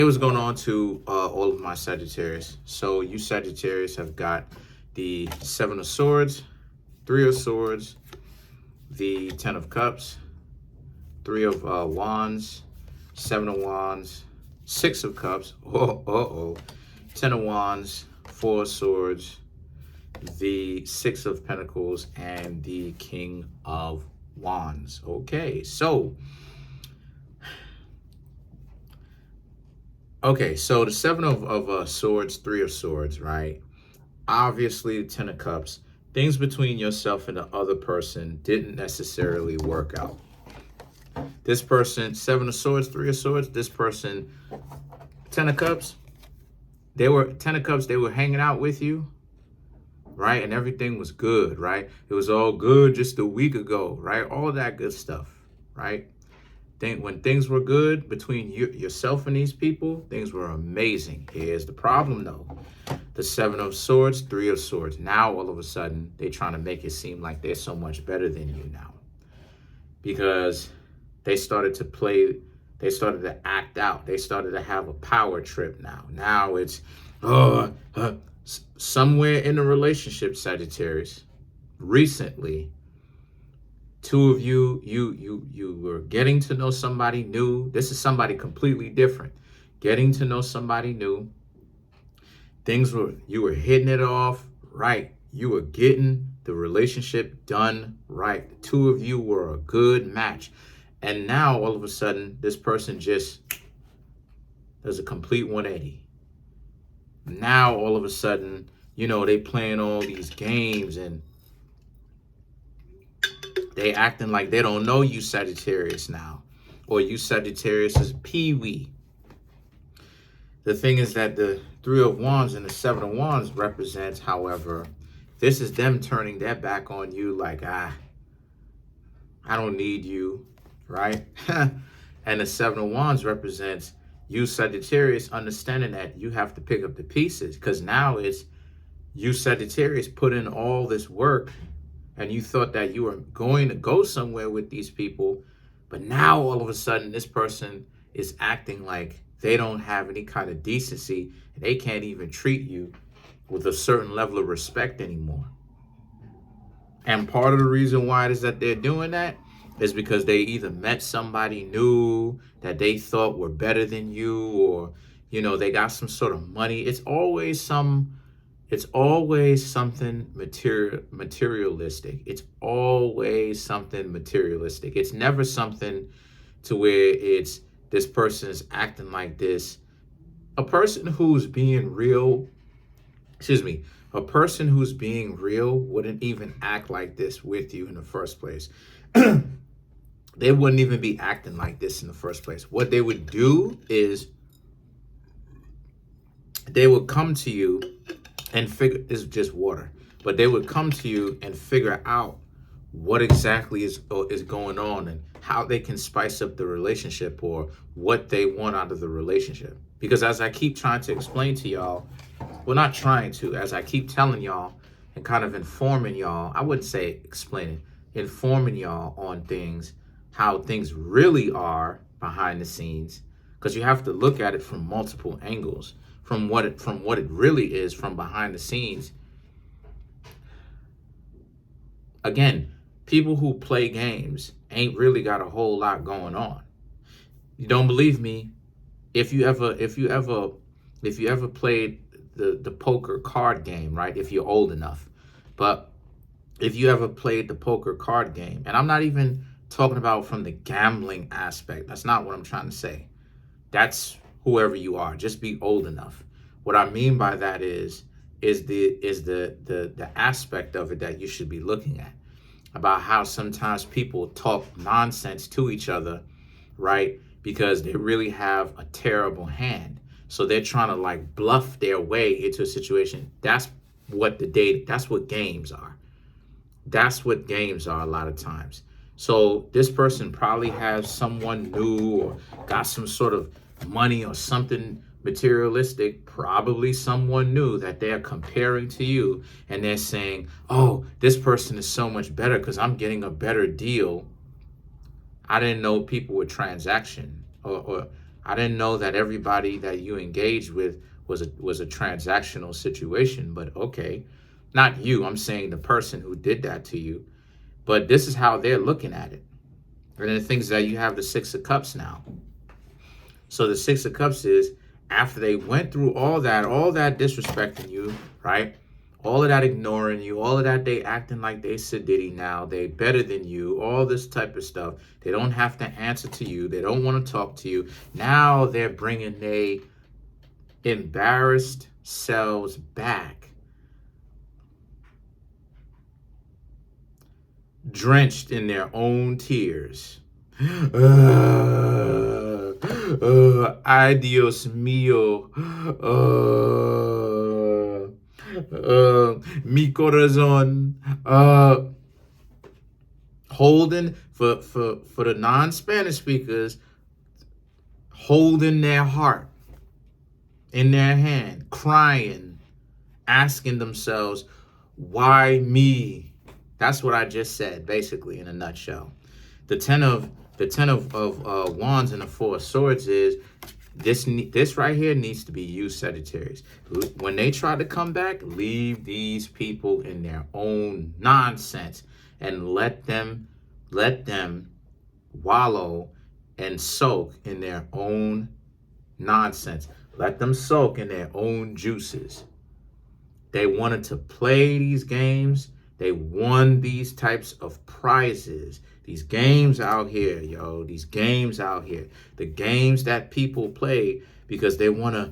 Hey, what's going on to all of my Sagittarius? So you Sagittarius have got the Seven of Swords, Three of Swords, the Ten of Cups, Three of Wands, Seven of Wands, Six of Cups, Ten of Wands, Four of Swords, the Six of Pentacles, and the King of Wands. Okay, so the Seven of Swords, Three of Swords, right? Obviously, the Ten of Cups, things between yourself and the other person didn't necessarily work out. This person, Seven of Swords, Three of Swords, this person, Ten of Cups, they were hanging out with you, right? And everything was good, right? It was all good just a week ago, right? All that good stuff, right? When things were good between yourself and these people, things were amazing. Here's the problem, though. The Seven of Swords, Three of Swords. Now, all of a sudden, they're trying to make it seem like they're so much better than you now. Because they started to act out. They started to have a power trip now. Now it's, somewhere in a relationship, Sagittarius, recently, two of you were getting to know somebody new. This is somebody completely different. Getting to know somebody new. You were hitting it off right. You were getting the relationship done right. The two of you were a good match. And now all of a sudden, this person just does a complete 180. Now all of a sudden, they playing all these games and they acting like they don't know you Sagittarius now. Or you Sagittarius is peewee. The thing is that the Three of Wands and the Seven of Wands represents, however, this is them turning their back on you like, I don't need you, right? And the Seven of Wands represents you Sagittarius understanding that you have to pick up the pieces, because now it's you Sagittarius put in all this work and you thought that you were going to go somewhere with these people, but now all of a sudden this person is acting like they don't have any kind of decency and they can't even treat you with a certain level of respect anymore. And part of the reason why it is that they're doing that is because they either met somebody new that they thought were better than you, or, they got some sort of money. It's always something materialistic. It's always something materialistic. It's never something to where it's this person is acting like this. A person who's being real wouldn't even act like this with you in the first place. They wouldn't even be acting like this in the first place. What they would do is they would come to you and figure, it's just water, but they would come to you and figure out what exactly is going on and how they can spice up the relationship or what they want out of the relationship. Because as I keep trying to explain to y'all, as I keep telling y'all and kind of informing y'all, I wouldn't say explaining, informing y'all on things, how things really are behind the scenes, because you have to look at it from multiple angles, from what it really is from behind the scenes. Again, people who play games ain't really got a whole lot going on. You don't believe me? If you ever played the poker card game, right? If you're old enough. But if you ever played the poker card game, and I'm not even talking about from the gambling aspect. That's not what I'm trying to say. That's whoever you are. Just be old enough. What I mean by that is the aspect of it that you should be looking at, about how sometimes people talk nonsense to each other, right? Because they really have a terrible hand. So they're trying to like bluff their way into a situation. That's what games are. That's what games are a lot of times. So this person probably has someone new or got some sort of money or something materialistic, probably someone new that they're comparing to you, and they're saying, oh, this person is so much better because I'm getting a better deal. I didn't know people were I didn't know that everybody that you engaged with was a transactional situation, but okay. Not you, I'm saying the person who did that to you. But this is how they're looking at it. And the things that you have the Six of Cups now. So the Six of Cups is after they went through all that disrespecting you, right? All of that ignoring you, all of that they acting like they Sadiddy now, they better than you, all this type of stuff. They don't have to answer to you. They don't want to talk to you. Now they're bringing their embarrassed selves back, drenched in their own tears. Ay, Dios mío. Mi corazón. Holding, for the non-Spanish speakers, holding their heart in their hand, crying, asking themselves, why me? That's what I just said, basically, in a nutshell. The ten of wands and the Four of swords is this right here needs to be you, Sagittarius. When they try to come back, leave these people in their own nonsense and let them wallow and soak in their own nonsense. Let them soak in their own juices. They wanted to play these games. They won these types of prizes. These games out here, yo. These games out here. The games that people play because they a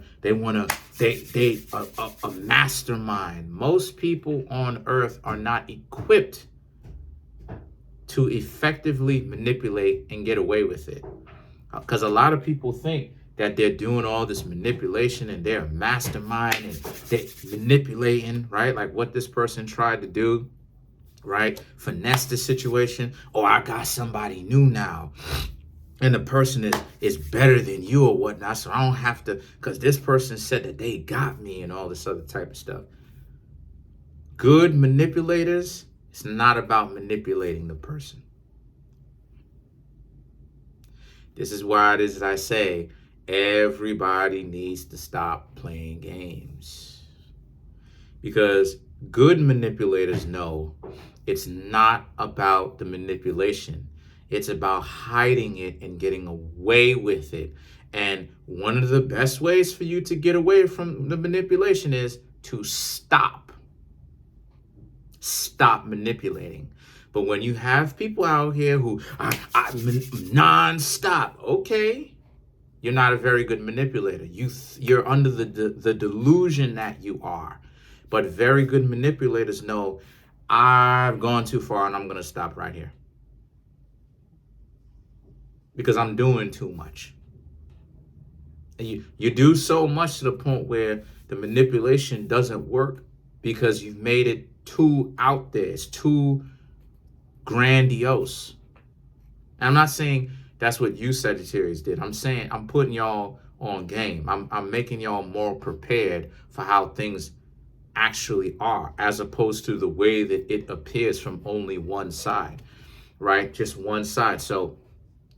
mastermind. Most people on earth are not equipped to effectively manipulate and get away with it. Because a lot of people think that they're doing all this manipulation and they're a mastermind and they're manipulating, right? Like what this person tried to do, right? Finesse the situation. Oh, I got somebody new now. And the person is better than you or whatnot. So I don't have to, because this person said that they got me and all this other type of stuff. Good manipulators, it's not about manipulating the person. This is why it is that I say everybody needs to stop playing games. Because good manipulators know it's not about the manipulation. It's about hiding it and getting away with it. And one of the best ways for you to get away from the manipulation is to stop. Stop manipulating. But when you have people out here who are non-stop, okay, you're not a very good manipulator. You're under the delusion that you are. But very good manipulators know I've gone too far and I'm going to stop right here. Because I'm doing too much. And you do so much to the point where the manipulation doesn't work because you've made it too out there. It's too grandiose. And I'm not saying that's what you Sagittarius did. I'm saying I'm putting y'all on game. I'm making y'all more prepared for how things actually are, as opposed to the way that it appears from only one side, right? Just one side. So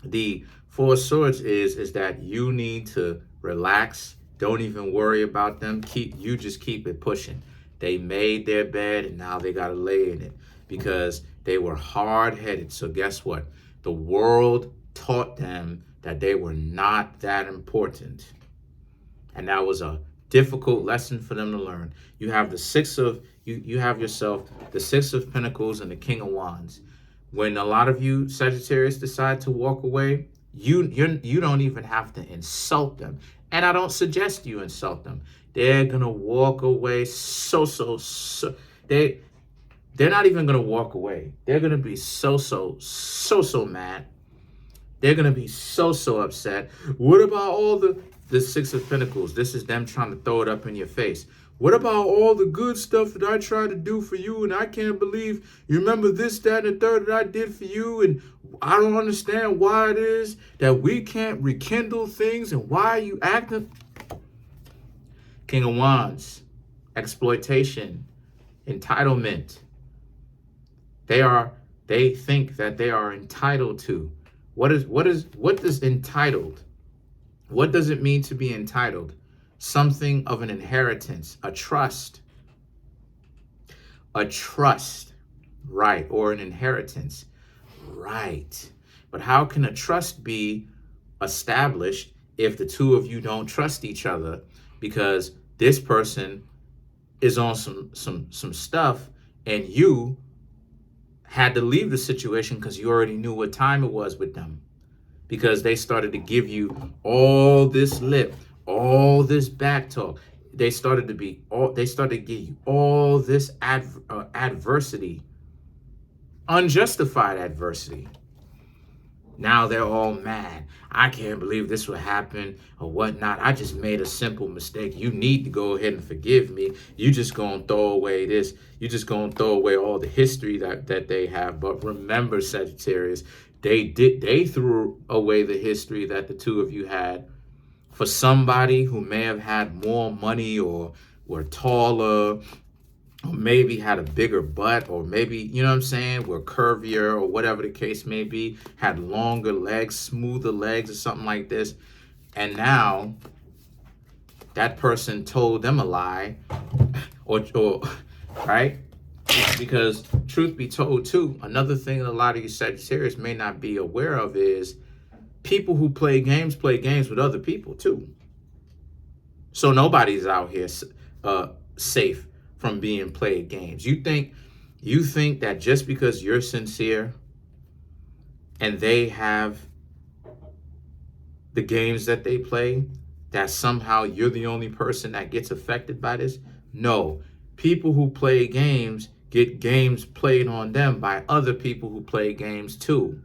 the Four of Swords is that you need to relax. Don't even worry about them. Just keep it pushing. They made their bed and now they got to lay in it because they were hard-headed. So guess what? The world taught them that they were not that important. And that was a difficult lesson for them to learn. You have the you have yourself the Six of Pentacles and the King of Wands. When a lot of you Sagittarius decide to walk away, you don't even have to insult them. And I don't suggest you insult them. They're gonna walk away so they're not even gonna walk away. They're gonna be so mad. They're gonna be so upset. What about all the Six of Pentacles? This is them trying to throw it up in your face. What about all the good stuff that I tried to do for you and I can't believe you remember this, that, and the third that I did for you, and I don't understand why it is that we can't rekindle things and why you acting. King of Wands, exploitation, entitlement. They think that they are entitled to. What does entitled What does it mean to be entitled? Something of an inheritance, a trust, right, or an inheritance, right. But how can a trust be established if the two of you don't trust each other? Because this person is on some stuff, and you had to leave the situation because you already knew what time it was with them, because they started to give you all this lip, all this back talk. They started to give you all this adversity, unjustified adversity. Now they're all mad. I can't believe this would happen or whatnot. I just made a simple mistake. You need to go ahead and forgive me. You just gonna throw away this. You just gonna throw away all the history that they have. But remember, Sagittarius, they threw away the history that the two of you had for somebody who may have had more money or were taller, or maybe had a bigger butt, or maybe, you know what I'm saying, were curvier, or whatever the case may be, had longer legs, smoother legs, or something like this. And now that person told them a lie, or right? Because truth be told too, another thing that a lot of you Sagittarius may not be aware of is people who play games with other people too. So nobody's out here safe from being played games. You think that just because you're sincere and they have the games that they play, that somehow you're the only person that gets affected by this? No. People who play games get games played on them by other people who play games too.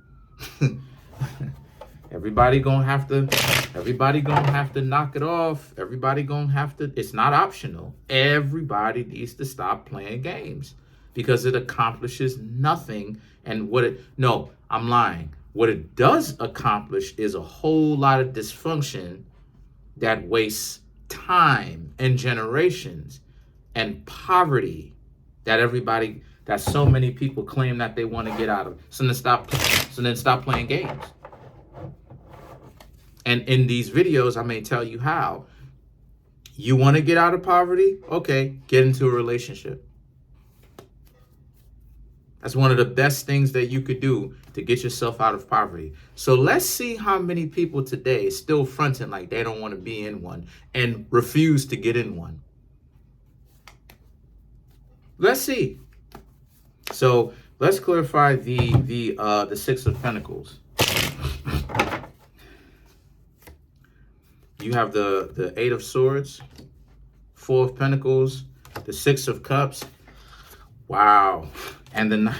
Everybody gonna have to knock it off. Everybody gonna have to, it's not optional. Everybody needs to stop playing games because it accomplishes nothing. And no, I'm lying. What it does accomplish is a whole lot of dysfunction that wastes time and generations and poverty that so many people claim that they want to get out of. So then stop playing games. And in these videos, I may tell you how. You want to get out of poverty? Okay, get into a relationship. That's one of the best things that you could do to get yourself out of poverty. So let's see how many people today still fronting like they don't want to be in one and refuse to get in one. Let's see. So let's clarify the Six of Pentacles. You have the Eight of Swords, Four of Pentacles, the Six of Cups. Wow. And the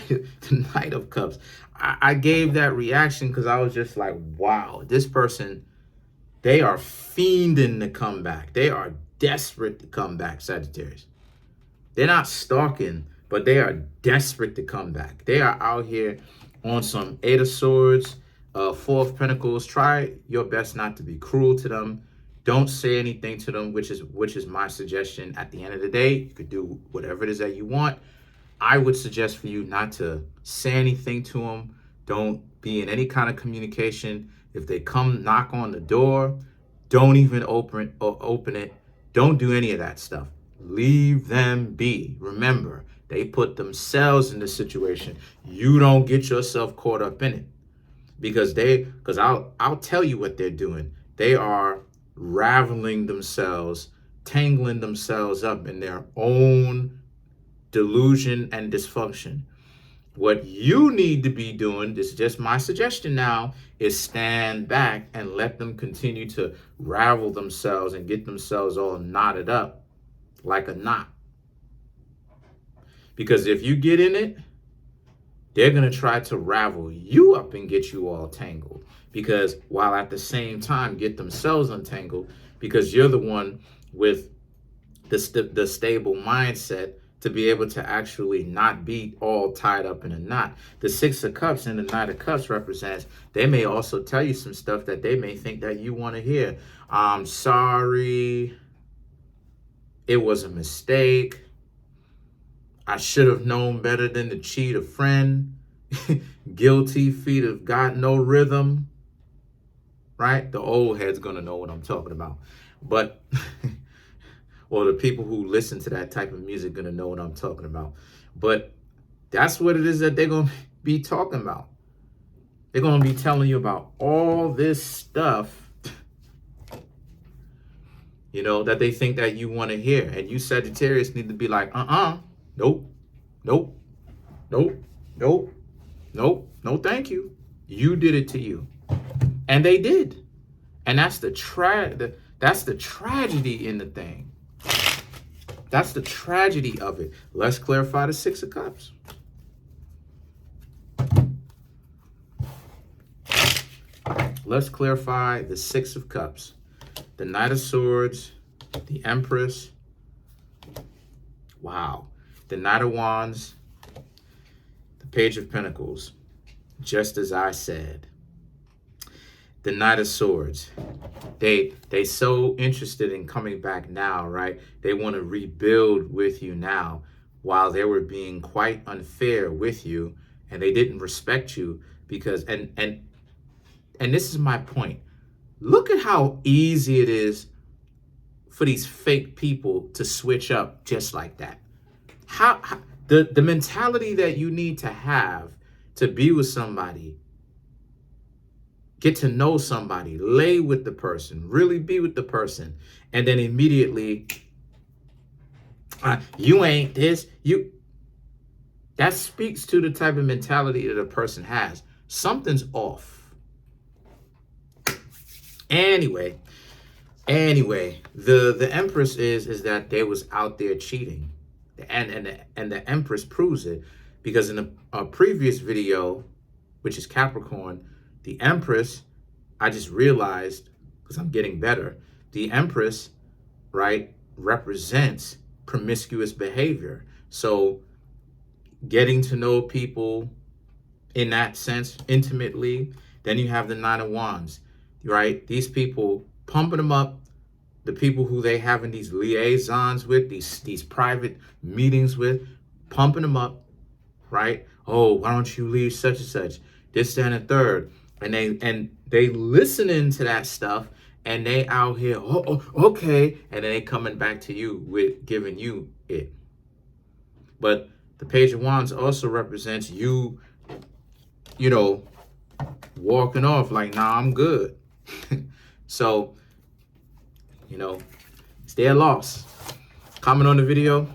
Knight of Cups. I gave that reaction because I was just like, wow, this person, they are fiending to come back. They are desperate to come back, Sagittarius. They're not stalking, but they are desperate to come back. They are out here on some Eight of Swords, Four of Pentacles. Try your best not to be cruel to them. Don't say anything to them, which is my suggestion. At the end of the day, you could do whatever it is that you want. I would suggest for you not to say anything to them. Don't be in any kind of communication. If they come knock on the door, don't even open it. Don't do any of that stuff. Leave them be. Remember, they put themselves in the situation. You don't get yourself caught up in it. Because I'll tell you what they're doing. They are raveling themselves, tangling themselves up in their own delusion and dysfunction. What you need to be doing, this is just my suggestion now, is stand back and let them continue to ravel themselves and get themselves all knotted up like a knot. Because if you get in it, they're going to try to ravel you up and get you all tangled. Because while at the same time get themselves untangled, because you're the one with the stable mindset to be able to actually not be all tied up in a knot. The Six of Cups and the Knight of Cups represents, they may also tell you some stuff that they may think that you want to hear. I'm sorry. It was a mistake. I should have known better than to cheat a friend. Guilty feet have got no rhythm. right? The old head's gonna know what I'm talking about. But or the people who listen to that type of music gonna know what I'm talking about. But that's what it is that they're gonna be talking about. They're gonna be telling you about all this stuff, you know, that they think that you want to hear. And you Sagittarius need to be like, nope, nope, nope, nope, nope, no thank you. You did it to you. And they did. And that's the tragedy in the thing. That's the tragedy of it. Let's clarify the Six of Cups. Let's clarify the Six of Cups. The Knight of Swords, the Empress. Wow. The Knight of Wands, the Page of Pentacles. Just as I said. The Knight of Swords. They so interested in coming back now, right? They want to rebuild with you now, while they were being quite unfair with you, and they didn't respect you because and this is my point. Look at how easy it is for these fake people to switch up just like that. How the mentality that you need to have to be with somebody, get to know somebody, lay with the person, really be with the person, and then immediately, you ain't this, you. That speaks to the type of mentality that a person has. Something's off. Anyway, the Empress is that they was out there cheating, and the Empress proves it, because in a previous video, which is Capricorn, the Empress, I just realized, because I'm getting better, the Empress, right, represents promiscuous behavior. So getting to know people in that sense intimately. Then you have the Nine of Wands, right? These people pumping them up, the people who they having these liaisons with, these private meetings with, pumping them up, right? Oh, why don't you leave such and such, this, that, and the third. And they listening to that stuff, and they out here, okay, and then they coming back to you with giving you it. But the Page of Wands also represents you, you know, walking off like, nah, I'm good. So, you know, it's their loss. Comment on the video,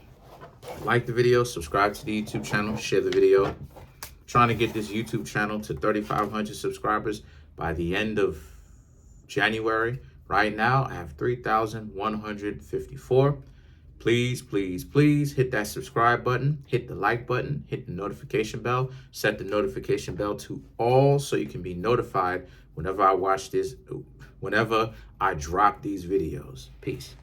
like the video, subscribe to the YouTube channel, share the video. Trying to get this YouTube channel to 3,500 subscribers by the end of January. Right now, I have 3,154. Please, please, please hit that subscribe button, hit the like button, hit the notification bell, set the notification bell to all so you can be notified whenever I watch this, whenever I drop these videos. Peace.